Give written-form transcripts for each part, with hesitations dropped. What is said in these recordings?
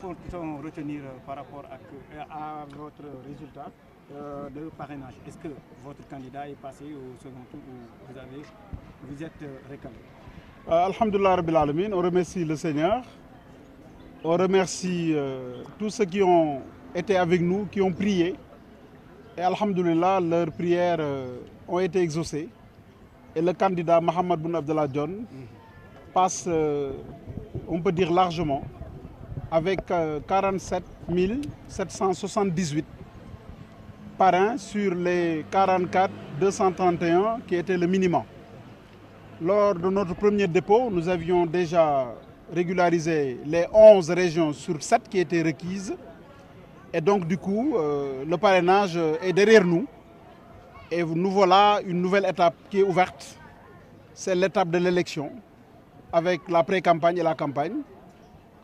peut-on retenir par rapport à votre résultat de parrainage? Est-ce que votre candidat est passé au second tour ou vous êtes récalé? Alhamdulillah Rabbil Alamin, on remercie le Seigneur, on remercie tous ceux qui ont été avec nous, qui ont prié. Et alhamdulillah, leurs prières ont été exaucées. Et le candidat Mohamed Boun Abdallah Dionne passe, on peut dire largement, avec 47 778 parrains sur les 44 231 qui étaient le minimum. Lors de notre premier dépôt, nous avions déjà régularisé les 11 régions sur 7 qui étaient requises. Et donc du coup, le parrainage est derrière nous. Et nous voilà une nouvelle étape qui est ouverte. C'est l'étape de l'élection, avec la pré-campagne et la campagne.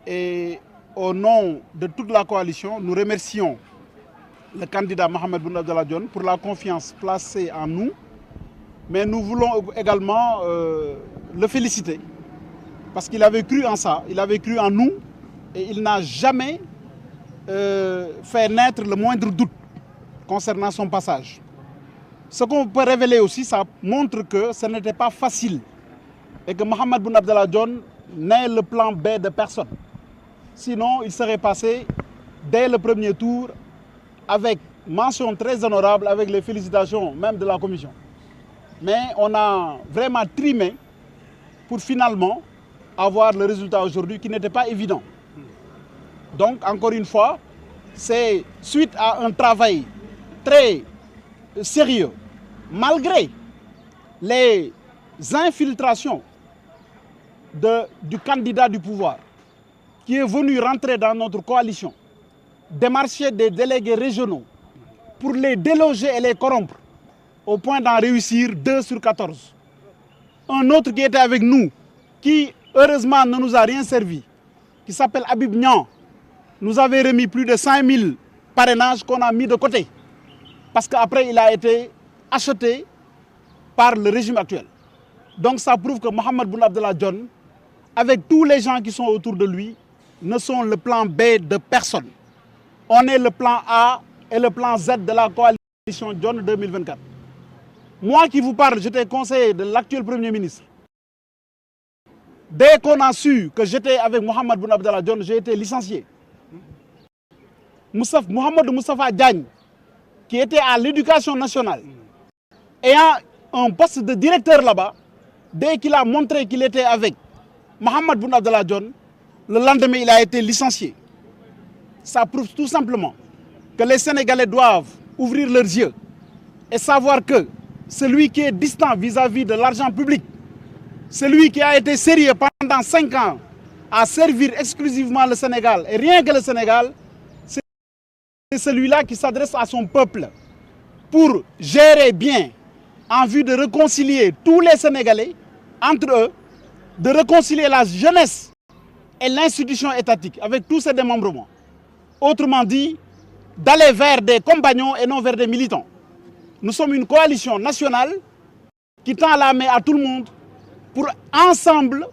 Et au nom de toute la coalition, nous remercions le candidat Mohamed Boun Abdallah Dionne pour la confiance placée en nous. Mais nous voulons également le féliciter parce qu'il avait cru en ça, il avait cru en nous et il n'a jamais fait naître le moindre doute concernant son passage. Ce qu'on peut révéler aussi, ça montre que ce n'était pas facile et que Mohamed Boun Abdallah Dionne n'est le plan B de personne. Sinon, il serait passé dès le premier tour avec mention très honorable, avec les félicitations même de la commission. Mais on a vraiment trimé pour finalement avoir le résultat aujourd'hui qui n'était pas évident. Donc, encore une fois, c'est suite à un travail très sérieux, malgré les infiltrations du candidat du pouvoir qui est venu rentrer dans notre coalition, démarcher des délégués régionaux pour les déloger et les corrompre, au point d'en réussir 2 sur 14. Un autre qui était avec nous, qui heureusement ne nous a rien servi, qui s'appelle Habib Niang, nous avait remis plus de 5000 parrainages qu'on a mis de côté. Parce qu'après, il a été acheté par le régime actuel. Donc ça prouve que Mohamed Boun Abdallah Dionne, avec tous les gens qui sont autour de lui, ne sont le plan B de personne. On est le plan A et le plan Z de la coalition Dionne 2024. Moi qui vous parle, j'étais conseiller de l'actuel Premier ministre. Dès qu'on a su que j'étais avec Mohamed Boun Abdallah Dionne, j'ai été licencié. Mohamed Moustapha Diagne, qui était à l'éducation nationale, ayant un poste de directeur là-bas, dès qu'il a montré qu'il était avec Mohamed Boun Abdallah Dionne, le lendemain, il a été licencié. Ça prouve tout simplement que les Sénégalais doivent ouvrir leurs yeux et savoir que celui qui est distant vis-à-vis de l'argent public, celui qui a été sérieux pendant 5 ans à servir exclusivement le Sénégal, et rien que le Sénégal, c'est celui-là qui s'adresse à son peuple pour gérer bien, en vue de réconcilier tous les Sénégalais entre eux, de réconcilier la jeunesse et l'institution étatique avec tous ses démembrements. Autrement dit, d'aller vers des compagnons et non vers des militants. Nous sommes une coalition nationale qui tend la main à tout le monde pour ensemble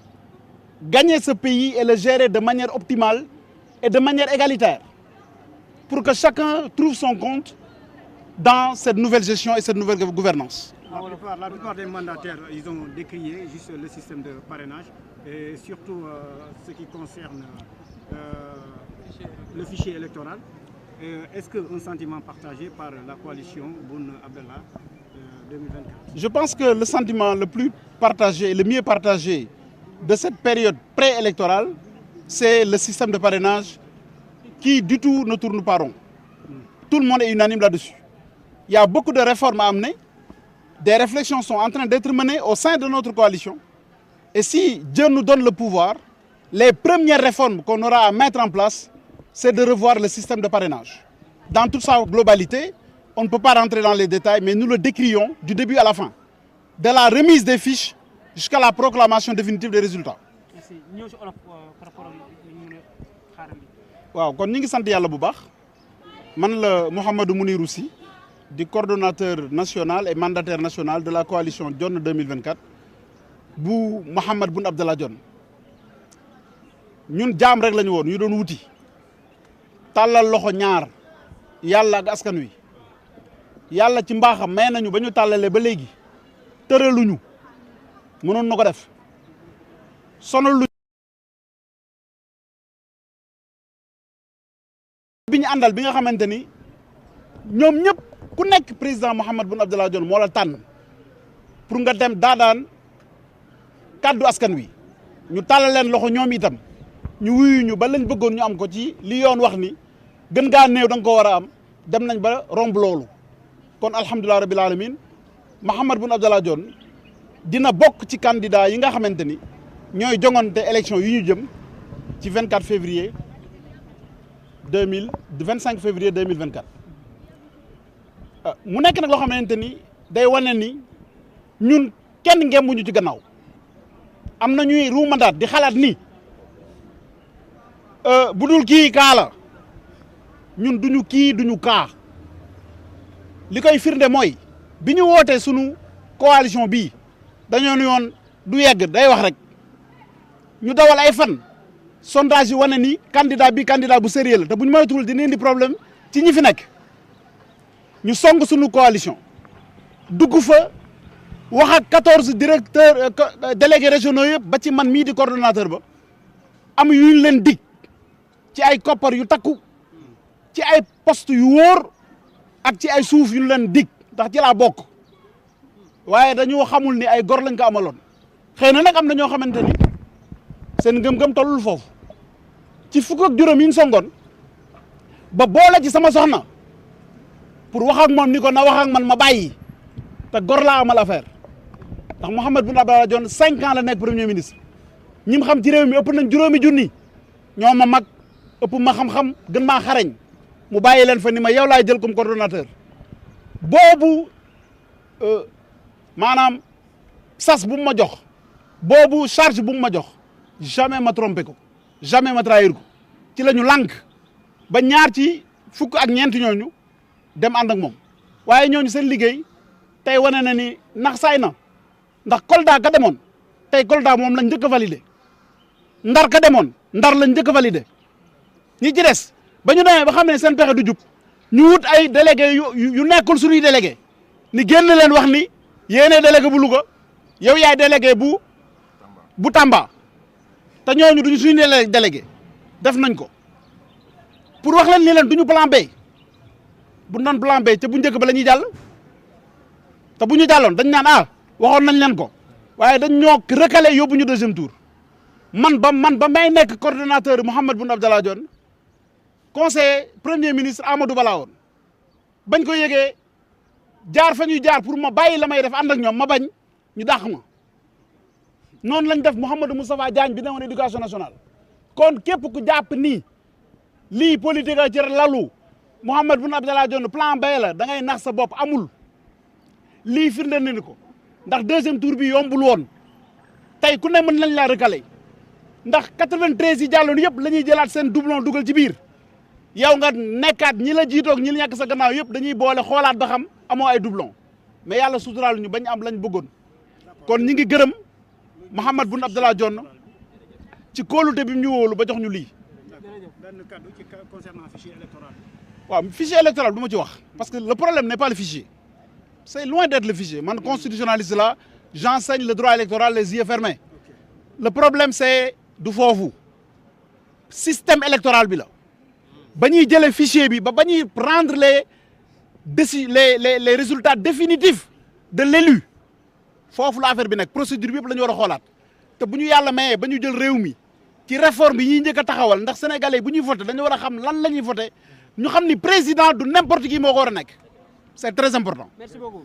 gagner ce pays et le gérer de manière optimale et de manière égalitaire. Pour que chacun trouve son compte dans cette nouvelle gestion et cette nouvelle gouvernance. La plupart des mandataires, ils ont décrié juste le système de parrainage et surtout ce qui concerne le fichier électoral. Est-ce qu'un sentiment partagé par la coalition Boun Abdallah 2024? Je pense que le sentiment le plus partagé, le mieux partagé de cette période préélectorale, c'est le système de parrainage qui du tout ne tourne pas rond. Tout le monde est unanime là-dessus. Il y a beaucoup de réformes à amener. Des réflexions sont en train d'être menées au sein de notre coalition. Et si Dieu nous donne le pouvoir, les premières réformes qu'on aura à mettre en place, c'est de revoir le système de parrainage. Dans toute sa globalité, on ne peut pas rentrer dans les détails, mais nous le décrions du début à la fin. De la remise des fiches jusqu'à la proclamation définitive des résultats. Merci. waaw kon ñu ngi sant yàlla bu baax man la Mouhamadou Mounirou Sy di coordonnateur national et mandataire national de la coalition Dionne 2024 bu Mohamed Boun Abdallah Dionne ñun jaam rek la ñu woon ñu doon wuti tàllal loxo ñaar yàlla ak askan wi yàlla ci mbaaxam may nañu ba ñu tàllalee ba léegi tëraluñu mënoon na ko def sonal lu bi ñu àndal bi nga xamante ni ñoom ñëpp ku nekk président Mahammed Boun Abdallah Dionne moo la tànn pour nga dem daadaan kàddu askan wi ñu tàllal leen loxo ñoom itam ñu wuyu ñu ba lañ bëggoon ñu am ko ci li yoon wax ni gën ngaa néew da nga ko war a am dem nañ ba romb loolu kon alhamdulilah rabbil alamin Mahammed Boun Abdallah Dionne dina bokk ci candidat yi nga xamante ni ñooy jongante élection yi ñu jëm ci 24 février 25 février 2024 mu nekk nag loo xamante ni day wane ni ñun kenn ngembuñu ci gannaaw am na ñuy ruumandaat di xalaat ni bu dul kii kaa la ñun duñu kii duñu kaa li koy firnde mooy bi ñu wootee sunu coalition bii dañoo ne yoon du yegg day wax rek ñu dawal ay fan sondage yi wane ni candidat bi candidat bu sérieux la te bu ñu moytuwul dina indi problème ci ñi fi nekk ñu song sunu coalition dugg fa wax ak 14 directeurs délégués régionaux yëpp ba ci man mii di coordonnateur ba am yu ñu leen dig ci ay koppar yu takku ci ay poste yu wóor ak ci ay suuf yu ñu leen dig ndax ci laa bokk waaye dañoo xamul ni ay gor lañ ko amaloon xëy na nag am na ñoo xamante ni seen ngëm-ngëm tollul foofu ci fukk ak juróom yi ñu songoon ba boole ci sama soxna pour wax ak moom ni ko na wax ak man ma bàyyi te gor laa amal affaire ndax Mahammed Boun Abdallah Dionne 5 ans la nekk premier ministre ñi mu xam ci réew mi ëpp nañ juróomi junni ñoo ma mag ëpp ma xam-xam gën maa xarañ mu bàyyi leen fa ni ma yow laay jël comme coordonnateur boobu maanaam sas bu mu ma jox boobu charge bu mu ma jox jamais ma trompé ko jamais ma trahir ko ci la ñu lànk ba ñaar ci fukk ak ñeent ñooñu dem ànd ak moom waaye ñooñu seen liggéey tey wane na ni nax saay na ndax Kolda ka demoon tey Kolda moom lañ njëkk a validé Ndar ka demoon Ndar lañ njëkk a validé ñi ci des ba ñu demee ba xam ne seen pexe du jub ñu wut ay délégué yu nekkul suñuy délégué ni génn leen wax ni yéene délégué bu Louga yow yaay délégué bu Tamba te ñooñu duñu suñu délégué def nañ ko pour wax leen ni leen duñu plan B bu doon plan B te bu njëkk ba la ñuy jàll te bu ñu jàlloon dañ naan waxoon nañ leen ko waaye dañ ñoo recalé yóbbu ñu deuxième tour man ba may nekk coordonnateur Mahammed Boun Abdallah Dionne conseiller premier ministre Amadou Ba laa woon bañ ko yëgee jaar fa ñuy jaar pour ma bàyyi la may def ànd ak ñoom ma bañ ñu dàq ma noonu lañ def Mouhamadou Moustapha Diagne bi ne woon éducation nationale kon képp ku jàpp ni lii politique a ci lalu Mahammed Boun Abdallah Dionne plan B la da ngay nax sa bopp amul lii firnde nañu ko ndax deuxième tour bi yombul woon tey ku ne mën nañ laa recalé ndax 93 yi jàlloon yëpp la ñuy jëlaat seen doublon dugal ci biir yow nga nekkaat ñi la jiitoog ñi la ñàkk sa gannaaw yëpp dañuy boole xoolaat ba xam amoo ay doublon mais yàlla suturaal ñu bañ am lañ bëggoon kon ñi ngi gërëm Mahammed Boun Abdallah Dionne ci kóolute bi mu ñu wóolu ba jox ñu lii. benn kàddu ci concernant fichier électoral. waaw fichier électoral du ma ci wax parce que le problème n'est pas le fichier c'est loin d'être le fichier man constitutionnaliste là j'enseigne le droit électoral les yeux fermés le problème c'est du foofu système électoral bi la ba ñuy jëlee fichier bi ba ñuy rendre les résultats définitifs de l'élu foofu la affaire bi nekk procédure bi yëpp la ñu war a xoolaat te bu ñu yàlla mayee ba ñu jël réew mi ci réforme yi ñuy njëkk a taxawal ndax sénégalais bu ñuy voté dañu war a xam lan la ñuy voté ñu xam ni président du n'importe qui moo ko war a nekk c'est très important. Merci beaucoup.